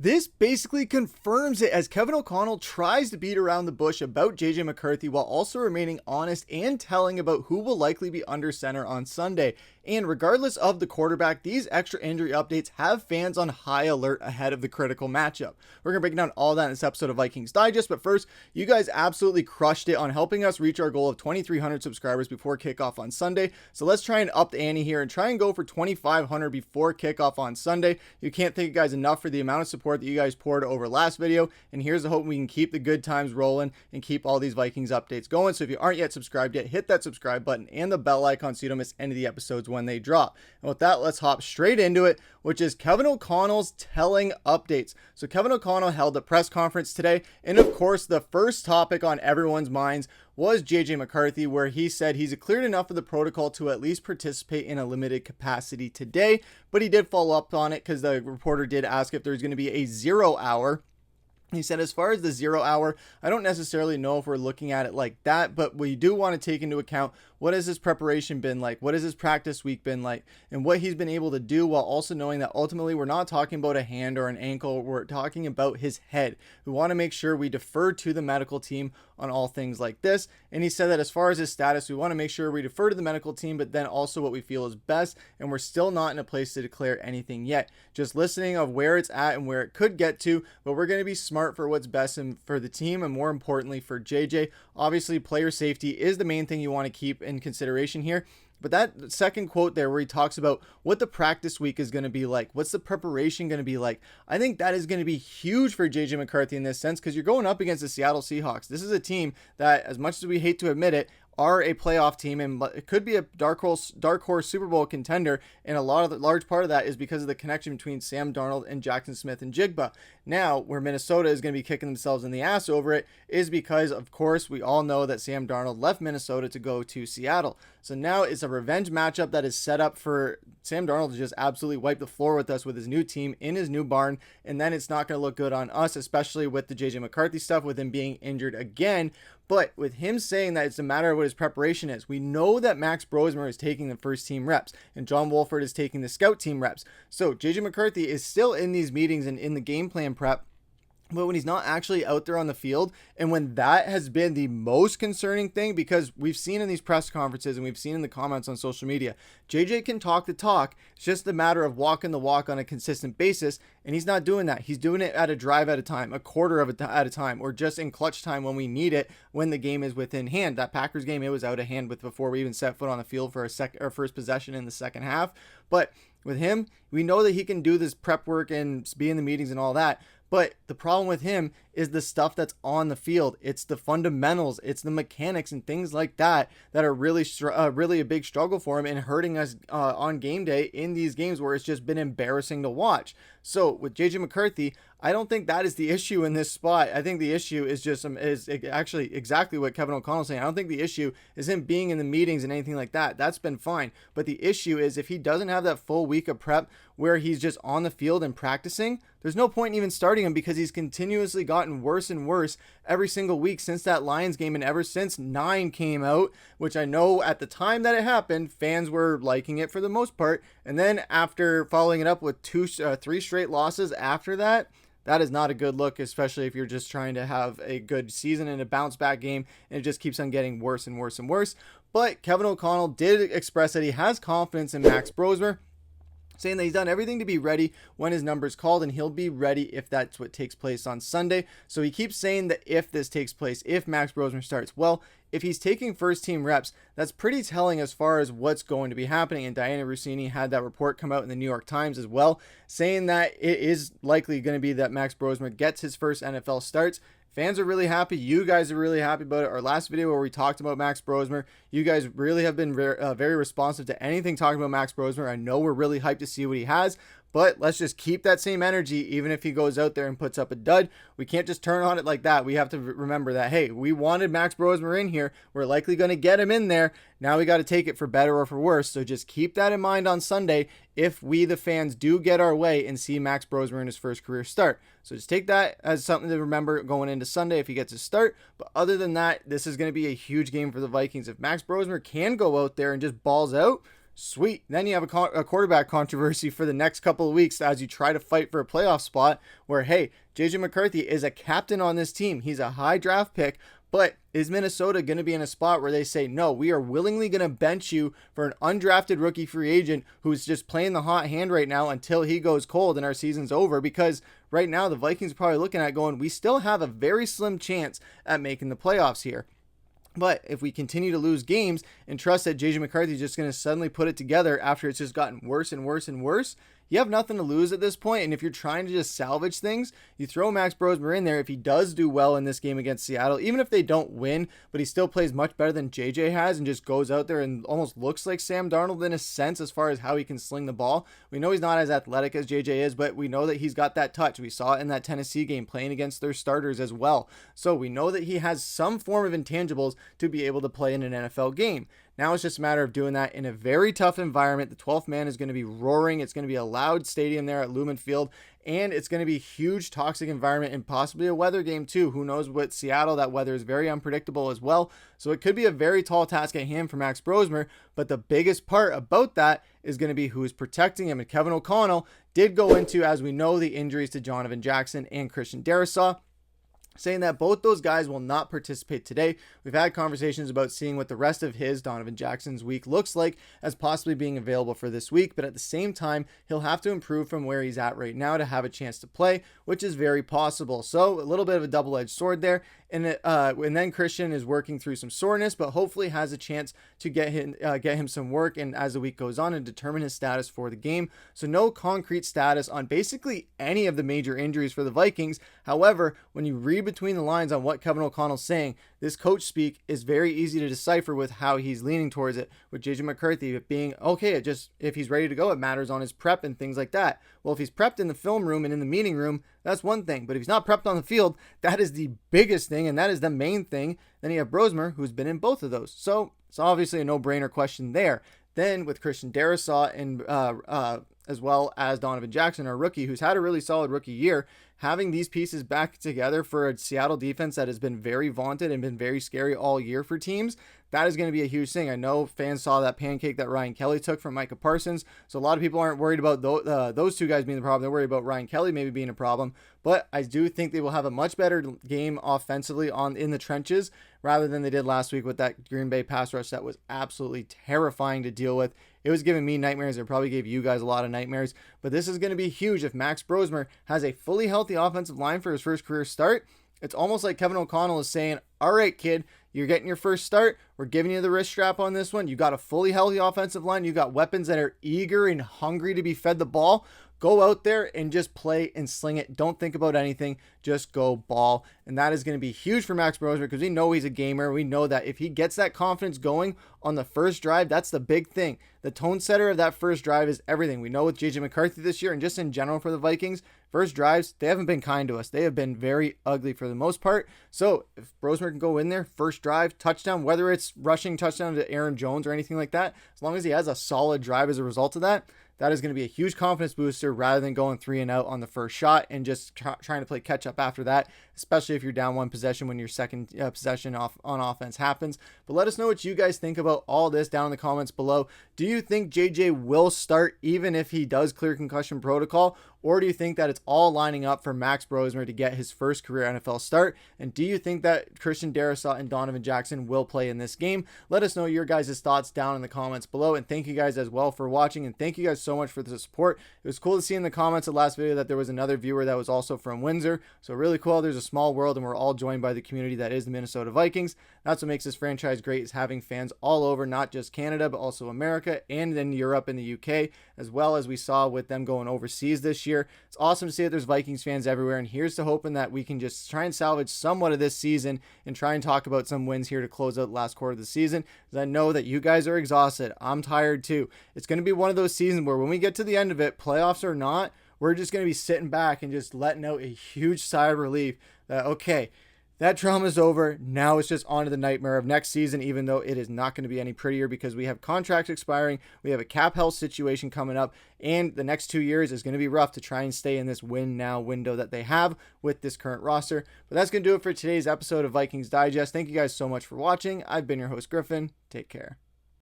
This basically confirms it as Kevin O'Connell tries to beat around the bush about JJ McCarthy while also remaining honest and telling about who will likely be under center on Sunday. And regardless of the quarterback, these extra injury updates have fans on high alert ahead of the critical matchup. We're going to break down all that in this episode of Vikings Digest, but first, you guys absolutely crushed it on helping us reach our goal of 2,300 subscribers before kickoff on Sunday. So let's try and up the ante here and try and go for 2,500 before kickoff on Sunday. You can't thank you guys enough for the amount of support that you guys poured over last video, and here's the hope we can keep the good times rolling and keep all these Vikings updates going. So if you aren't yet subscribed yet, hit that subscribe button and the bell icon so you don't miss any of the episodes when they drop. And with that, let's hop straight into it, which is Kevin O'Connell's telling updates. So Kevin O'Connell held a press conference today, and of course the first topic on everyone's minds was JJ McCarthy, where he said he's cleared enough of the protocol to at least participate in a limited capacity today, but he did follow up on it because the reporter did ask if there's going to be a 0 hour. He said, as far as the 0 hour, I don't necessarily know if we're looking at it like that, but we do want to take into account what has his preparation been like, what has his practice week been like, and what he's been able to do, while also knowing that ultimately we're not talking about a hand or an ankle, we're talking about his head. We want to make sure we defer to the medical team on all things like this. And he said that as far as his status, we want to make sure we defer to the medical team, but then also what we feel is best, and we're still not in a place to declare anything yet. Just listening of where it's at and where it could get to, but we're going to be smart for what's best and for the team, and more importantly for JJ. Obviously, player safety is the main thing you want to keep in consideration here. But that second quote there where he talks about what the practice week is going to be like, what's the preparation going to be like, I think that is going to be huge for JJ McCarthy in this sense, because you're going up against the Seattle Seahawks. This is a team that, as much as we hate to admit it, are a playoff team, and it could be a dark horse Super Bowl contender, and a large part of that is because of the connection between Sam Darnold and Jackson Smith-Njigba. Now, where Minnesota is going to be kicking themselves in the ass over it is because, of course, we all know that Sam Darnold left Minnesota to go to Seattle. So now it's a revenge matchup that is set up for Sam Darnold to just absolutely wipe the floor with us with his new team in his new barn, and then it's not going to look good on us, especially with the JJ McCarthy stuff, with him being injured again. But with him saying that it's a matter of what his preparation is, we know that Max Brosmer is taking the first team reps and John Wolford is taking the scout team reps. So JJ McCarthy is still in these meetings and in the game plan prep, but when he's not actually out there on the field, and when that has been the most concerning thing, because we've seen in these press conferences and we've seen in the comments on social media, JJ can talk the talk. It's just a matter of walking the walk on a consistent basis, and he's not doing that. He's doing it at a drive at a time, a quarter of it at a time, or just in clutch time when we need it, when the game is within hand. That Packers game, it was out of hand with before we even set foot on the field for our first possession in the second half. But with him, we know that he can do this prep work and be in the meetings and all that. But the problem with him is the stuff that's on the field. It's the fundamentals, it's the mechanics and things like that that are really a big struggle for him and hurting us on game day in these games where it's just been embarrassing to watch. So with JJ McCarthy, I don't think that is the issue in this spot. I think the issue is is actually exactly what Kevin O'Connell is saying. I don't think the issue is him being in the meetings and anything like that. That's been fine. But the issue is if he doesn't have that full week of prep where he's just on the field and practicing, there's no point in even starting him, because he's continuously gotten worse and worse every single week since that Lions game, and ever since 9 came out, which I know at the time that it happened, fans were liking it for the most part. And then after following it up with 3 straight losses after that, that is not a good look, especially if you're just trying to have a good season and a bounce back game, and it just keeps on getting worse and worse and worse. But Kevin O'Connell did express that he has confidence in Max Brosmer, saying that he's done everything to be ready when his number is called, and he'll be ready if that's what takes place on Sunday. So he keeps saying that if this takes place, if Max Brosmer starts, well, if he's taking first team reps, that's pretty telling as far as what's going to be happening. And Diana Rossini had that report come out in the New York Times as well, saying that it is likely going to be that Max Brosmer gets his first NFL starts. Fans are really happy. You guys are really happy about it. Our last video where we talked about Max Brosmer, you guys really have been very responsive to anything talking about Max Brosmer. I know we're really hyped to see what he has, but let's just keep that same energy even if he goes out there and puts up a dud. We can't just turn on it like that. We have to remember that, hey, we wanted Max Brosmer in here. We're likely going to get him in there. Now we got to take it for better or for worse. So just keep that in mind on Sunday if we, the fans, do get our way and see Max Brosmer in his first career start. So just take that as something to remember going into Sunday if he gets his start. But other than that, this is going to be a huge game for the Vikings. If Max Brosmer can go out there and just balls out, Sweet. Then you have a quarterback controversy for the next couple of weeks as you try to fight for a playoff spot where, hey, JJ McCarthy is a captain on this team. He's a high draft pick, but is Minnesota going to be in a spot where they say, no, we are willingly going to bench you for an undrafted rookie free agent who's just playing the hot hand right now until he goes cold and our season's over? Because right now the Vikings are probably looking at going, we still have a very slim chance at making the playoffs here. But if we continue to lose games and trust that JJ McCarthy is just going to suddenly put it together after it's just gotten worse and worse and worse, you have nothing to lose at this point. And if you're trying to just salvage things, you throw Max Brosmer in there. If he does do well in this game against Seattle, even if they don't win, but he still plays much better than JJ has and just goes out there and almost looks like Sam Darnold in a sense as far as how he can sling the ball. We know he's not as athletic as JJ is, but we know that he's got that touch. We saw it in that Tennessee game playing against their starters as well. So we know that he has some form of intangibles to be able to play in an NFL game. Now it's just a matter of doing that in a very tough environment. The 12th man is going to be roaring. It's going to be a loud stadium there at Lumen Field, and it's going to be a huge toxic environment and possibly a weather game too. Who knows what Seattle, that weather is very unpredictable as well. So it could be a very tall task at hand for Max Brosmer, but the biggest part about that is going to be who is protecting him. And Kevin O'Connell did go into, as we know, the injuries to Donovan Jackson and Christian Darrisaw, saying that both those guys will not participate today. We've had conversations about seeing what the rest of Donovan Jackson's week looks like as possibly being available for this week, but at the same time, he'll have to improve from where he's at right now to have a chance to play, which is very possible. So a little bit of a double-edged sword there. And then Christian is working through some soreness, but hopefully has a chance to get him some work and as the week goes on and determine his status for the game. So no concrete status on basically any of the major injuries for the Vikings. However, when you read between the lines on what Kevin O'Connell's saying, this coach speak is very easy to decipher with how he's leaning towards it, with JJ McCarthy being, okay, if he's ready to go, it matters on his prep and things like that. Well, if he's prepped in the film room and in the meeting room, that's one thing. But if he's not prepped on the field, that is the biggest thing, and that is the main thing. Then you have Brosmer, who's been in both of those. So it's obviously a no-brainer question there. Then with Christian Darrisaw and as well as Donovan Jackson, our rookie, who's had a really solid rookie year, having these pieces back together for a Seattle defense that has been very vaunted and been very scary all year for teams, that is going to be a huge thing. I know fans saw that pancake that Ryan Kelly took from Micah Parsons, so a lot of people aren't worried about those two guys being the problem. They're worried about Ryan Kelly maybe being a problem, but I do think they will have a much better game offensively in the trenches rather than they did last week with that Green Bay pass rush that was absolutely terrifying to deal with. It was giving me nightmares. It probably gave you guys a lot of nightmares, but this is going to be huge if Max Brosmer has a fully healthy offensive line for his first career start. It's almost like Kevin O'Connell is saying, all right, kid, you're getting your first start. We're giving you the wrist strap on this one. You got a fully healthy offensive line. You got weapons that are eager and hungry to be fed the ball. Go out there and just play and sling it. Don't think about anything. Just go ball. And that is going to be huge for Max Brosmer because we know he's a gamer. We know that if he gets that confidence going on the first drive, that's the big thing. The tone setter of that first drive is everything. We know with JJ McCarthy this year and just in general for the Vikings, first drives, they haven't been kind to us. They have been very ugly for the most part. So if Brosmer can go in there, first drive, touchdown, whether it's rushing touchdown to Aaron Jones or anything like that, as long as he has a solid drive as a result of that, that is going to be a huge confidence booster rather than going 3 and out on the first shot and just trying to play catch up after that, especially if you're down one possession when your second possession on offense happens. But let us know what you guys think about all this down in the comments below. Do you think JJ will start even if he does clear concussion protocol? Or do you think that it's all lining up for Max Brosmer to get his first career NFL start? And do you think that Christian Darrisaw and Donovan Jackson will play in this game? Let us know your guys' thoughts down in the comments below. And thank you guys as well for watching. And thank you guys so much for the support. It was cool to see in the comments of the last video that there was another viewer that was also from Windsor. So really cool. There's a small world and we're all joined by the community that is the Minnesota Vikings. That's what makes this franchise great, is having fans all over, not just Canada, but also America and then Europe and the UK, as well as we saw with them going overseas this year. It's awesome to see that there's Vikings fans everywhere, and here's to hoping that we can just try and salvage somewhat of this season and try and talk about some wins here to close out the last quarter of the season, because I know that you guys are exhausted. I'm tired too. It's going to be one of those seasons where when we get to the end of it, playoffs or not, we're just going to be sitting back and just letting out a huge sigh of relief that, okay, that drama is over. Now it's just on to the nightmare of next season, even though it is not going to be any prettier because we have contracts expiring. We have a cap health situation coming up, and the next 2 years is going to be rough to try and stay in this win now window that they have with this current roster. But that's going to do it for today's episode of Vikings Digest. Thank you guys so much for watching. I've been your host, Griffen. Take care.